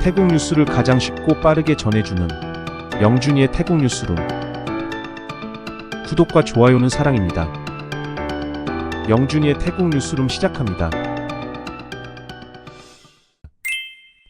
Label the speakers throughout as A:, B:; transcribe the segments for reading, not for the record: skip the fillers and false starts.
A: 태국 뉴스를 가장 쉽고 빠르게 전해주는 영준이의 태국 뉴스룸. 구독과 좋아요는 사랑입니다. 영준이의 태국 뉴스룸 시작합니다.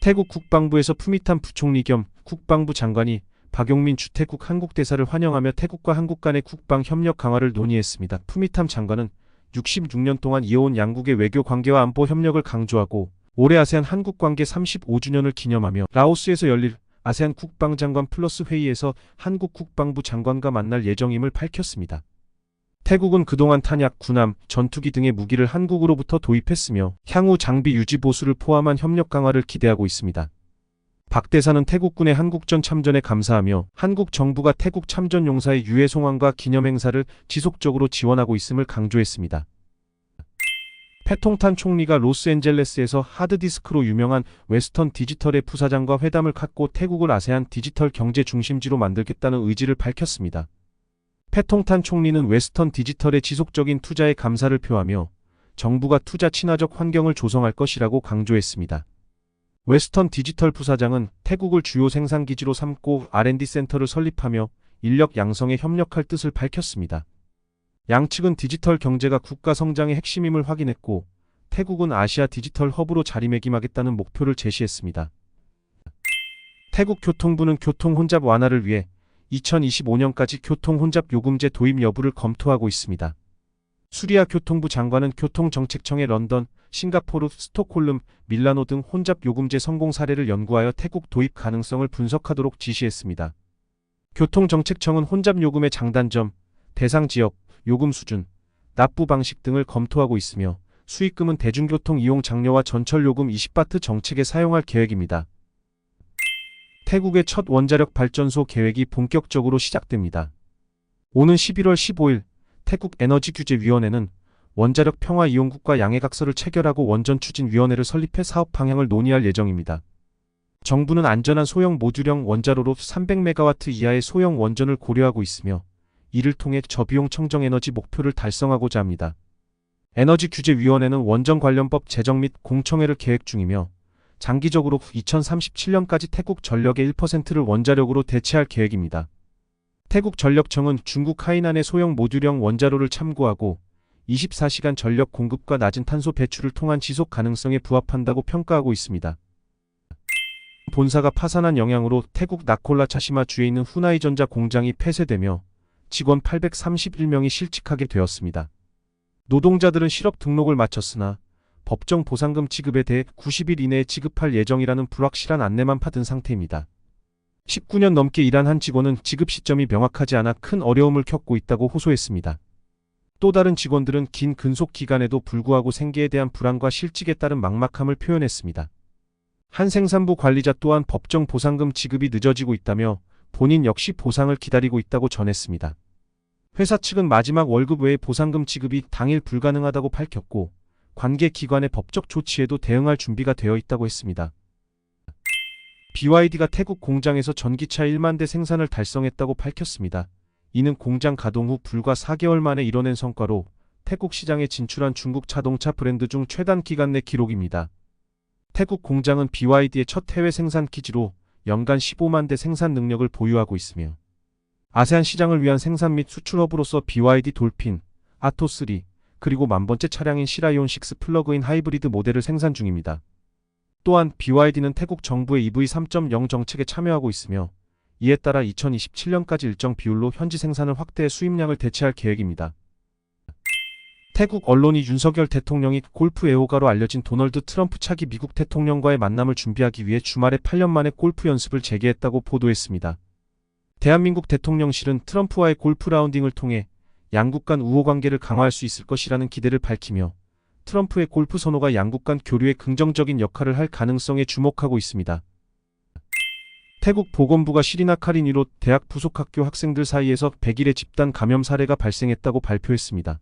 A: 태국 국방부에서 푸미탄 부총리 겸 국방부 장관이 박용민 주태국 한국 대사를 환영하며 태국과 한국 간의 국방 협력 강화를 논의했습니다. 푸미탐 장관은 66년 동안 이어온 양국의 외교 관계와 안보 협력을 강조하고 올해 아세안 한국 관계 35주년을 기념하며 라오스에서 열릴 아세안 국방장관 플러스 회의에서 한국 국방부 장관과 만날 예정임을 밝혔습니다. 태국은 그동안 탄약, 군함, 전투기 등의 무기를 한국으로부터 도입했으며 향후 장비 유지 보수를 포함한 협력 강화를 기대하고 있습니다. 박 대사는 태국군의 한국전 참전에 감사하며 한국 정부가 태국 참전 용사의 유해 송환과 기념 행사를 지속적으로 지원하고 있음을 강조했습니다. 패통탄 총리가 로스앤젤레스에서 하드디스크로 유명한 웨스턴 디지털의 부사장과 회담을 갖고 태국을 아세안 디지털 경제 중심지로 만들겠다는 의지를 밝혔습니다. 패통탄 총리는 웨스턴 디지털의 지속적인 투자에 감사를 표하며 정부가 투자 친화적 환경을 조성할 것이라고 강조했습니다. 웨스턴 디지털 부사장은 태국을 주요 생산기지로 삼고 R&D 센터를 설립하며 인력 양성에 협력할 뜻을 밝혔습니다. 양측은 디지털 경제가 국가 성장의 핵심임을 확인했고 태국은 아시아 디지털 허브로 자리매김하겠다는 목표를 제시했습니다. 태국 교통부는 교통 혼잡 완화를 위해 2025년까지 교통 혼잡 요금제 도입 여부를 검토하고 있습니다. 수리아 교통부 장관은 교통정책청에 런던, 싱가포르, 스톡홀름, 밀라노 등 혼잡 요금제 성공 사례를 연구하여 태국 도입 가능성을 분석하도록 지시했습니다. 교통정책청은 혼잡 요금의 장단점, 대상 지역, 요금 수준, 납부 방식 등을 검토하고 있으며 수익금은 대중교통 이용 장려와 전철요금 20바트 정책에 사용할 계획입니다. 태국의 첫 원자력 발전소 계획이 본격적으로 시작됩니다. 오는 11월 15일 태국 에너지규제위원회는 원자력 평화 이용국과 양해각서를 체결하고 원전추진위원회를 설립해 사업 방향을 논의할 예정입니다. 정부는 안전한 소형 모듈형 원자로로 300메가와트 이하의 소형 원전을 고려하고 있으며 이를 통해 저비용 청정에너지 목표를 달성하고자 합니다. 에너지규제위원회는 원전 관련법 제정 및 공청회를 계획 중이며 장기적으로 2037년까지 태국 전력의 1%를 원자력으로 대체할 계획입니다. 태국전력청은 중국 하이난의 소형 모듈형 원자로를 참고하고 24시간 전력 공급과 낮은 탄소 배출을 통한 지속 가능성에 부합한다고 평가하고 있습니다. 본사가 파산한 영향으로 태국 나콜라 차시마 주에 있는 후나이전자 공장이 폐쇄되며 직원 831명이 실직하게 되었습니다. 노동자들은 실업 등록을 마쳤으나 법정 보상금 지급에 대해 90일 이내에 지급할 예정이라는 불확실한 안내만 받은 상태입니다. 19년 넘게 일한 한 직원은 지급 시점이 명확하지 않아 큰 어려움을 겪고 있다고 호소했습니다. 또 다른 직원들은 긴 근속 기간에도 불구하고 생계에 대한 불안과 실직에 따른 막막함을 표현했습니다. 한 생산부 관리자 또한 법정 보상금 지급이 늦어지고 있다며 본인 역시 보상을 기다리고 있다고 전했습니다. 회사 측은 마지막 월급 외에 보상금 지급이 당일 불가능하다고 밝혔고 관계 기관의 법적 조치에도 대응할 준비가 되어 있다고 했습니다. BYD가 태국 공장에서 전기차 1만 대 생산을 달성했다고 밝혔습니다. 이는 공장 가동 후 불과 4개월 만에 이뤄낸 성과로 태국 시장에 진출한 중국 자동차 브랜드 중 최단 기간 내 기록입니다. 태국 공장은 BYD의 첫 해외 생산 기지로 연간 15만 대 생산 능력을 보유하고 있으며 아세안 시장을 위한 생산 및 수출 허브로서 BYD 돌핀, 아토3, 그리고 만번째 차량인 시라이온 6 플러그인 하이브리드 모델을 생산 중입니다. 또한 BYD는 태국 정부의 EV 3.0 정책에 참여하고 있으며 이에 따라 2027년까지 일정 비율로 현지 생산을 확대해 수입량을 대체할 계획입니다. 태국 언론이 윤석열 대통령이 골프 애호가로 알려진 도널드 트럼프 차기 미국 대통령과의 만남을 준비하기 위해 주말에 8년 만에 골프 연습을 재개했다고 보도했습니다. 대한민국 대통령실은 트럼프와의 골프 라운딩을 통해 양국 간 우호 관계를 강화할 수 있을 것이라는 기대를 밝히며 트럼프의 골프 선호가 양국 간 교류에 긍정적인 역할을 할 가능성에 주목하고 있습니다. 태국 보건부가 시리나카린위로 대학 부속학교 학생들 사이에서 100일의 집단 감염 사례가 발생했다고 발표했습니다.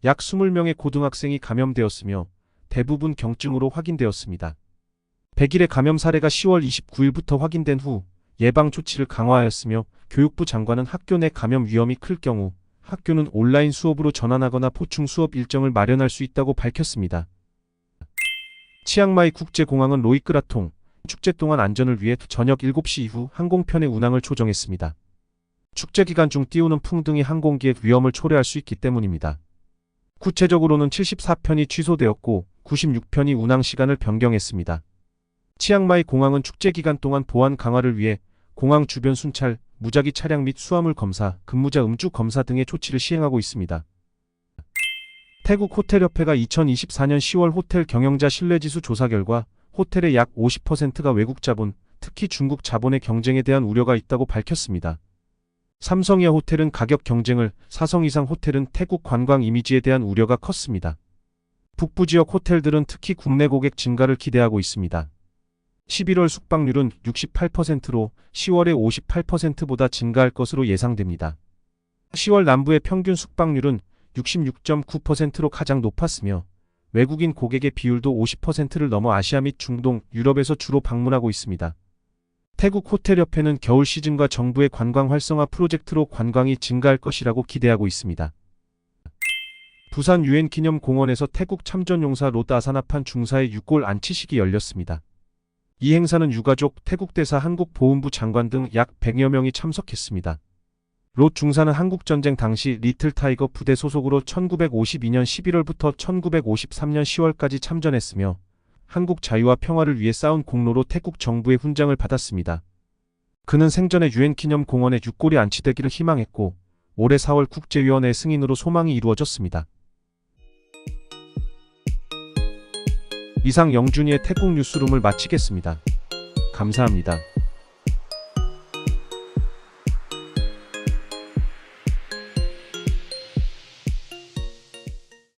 A: 약 20명의 고등학생이 감염되었으며 대부분 경증으로 확인되었습니다. 100일의 감염 사례가 10월 29일부터 확인된 후 예방 조치를 강화하였으며 교육부 장관은 학교 내 감염 위험이 클 경우 학교는 온라인 수업으로 전환하거나 보충 수업 일정을 마련할 수 있다고 밝혔습니다. 치앙마이 국제공항은 로이끄라통, 축제 동안 안전을 위해 저녁 7시 이후 항공편의 운항을 조정했습니다. 축제 기간 중 띄우는 풍등이 항공기의 위험을 초래할 수 있기 때문입니다. 구체적으로는 74편이 취소되었고 96편이 운항 시간을 변경했습니다. 치앙마이 공항은 축제 기간 동안 보안 강화를 위해 공항 주변 순찰, 무작위 차량 및 수화물 검사, 근무자 음주 검사 등의 조치를 시행하고 있습니다. 태국 호텔협회가 2024년 10월 호텔 경영자 신뢰지수 조사 결과 호텔의 약 50%가 외국 자본, 특히 중국 자본의 경쟁에 대한 우려가 있다고 밝혔습니다. 삼성이아 호텔은 가격 경쟁을, 4성 이상 호텔은 태국 관광 이미지에 대한 우려가 컸습니다. 북부 지역 호텔들은 특히 국내 고객 증가를 기대하고 있습니다. 11월 숙박률은 68%로 10월의 58%보다 증가할 것으로 예상됩니다. 10월 남부의 평균 숙박률은 66.9%로 가장 높았으며 외국인 고객의 비율도 50%를 넘어 아시아 및 중동, 유럽에서 주로 방문하고 있습니다. 태국 호텔협회는 겨울 시즌과 정부의 관광 활성화 프로젝트로 관광이 증가할 것이라고 기대하고 있습니다. 부산 유엔기념공원에서 태국 참전용사 롯 아사나판 중사의 6골 안치식이 열렸습니다. 이 행사는 유가족, 태국 대사, 한국보훈부 장관 등 약 100여 명이 참석했습니다. 롯 중사는 한국전쟁 당시 리틀 타이거 부대 소속으로 1952년 11월부터 1953년 10월까지 참전했으며 한국 자유와 평화를 위해 싸운 공로로 태국 정부의 훈장을 받았습니다. 그는 생전에 유엔기념공원에 6골이 안치되기를 희망했고 올해 4월 국제위원회 승인으로 소망이 이루어졌습니다. 이상 영준이의 태국 뉴스룸을 마치겠습니다. 감사합니다.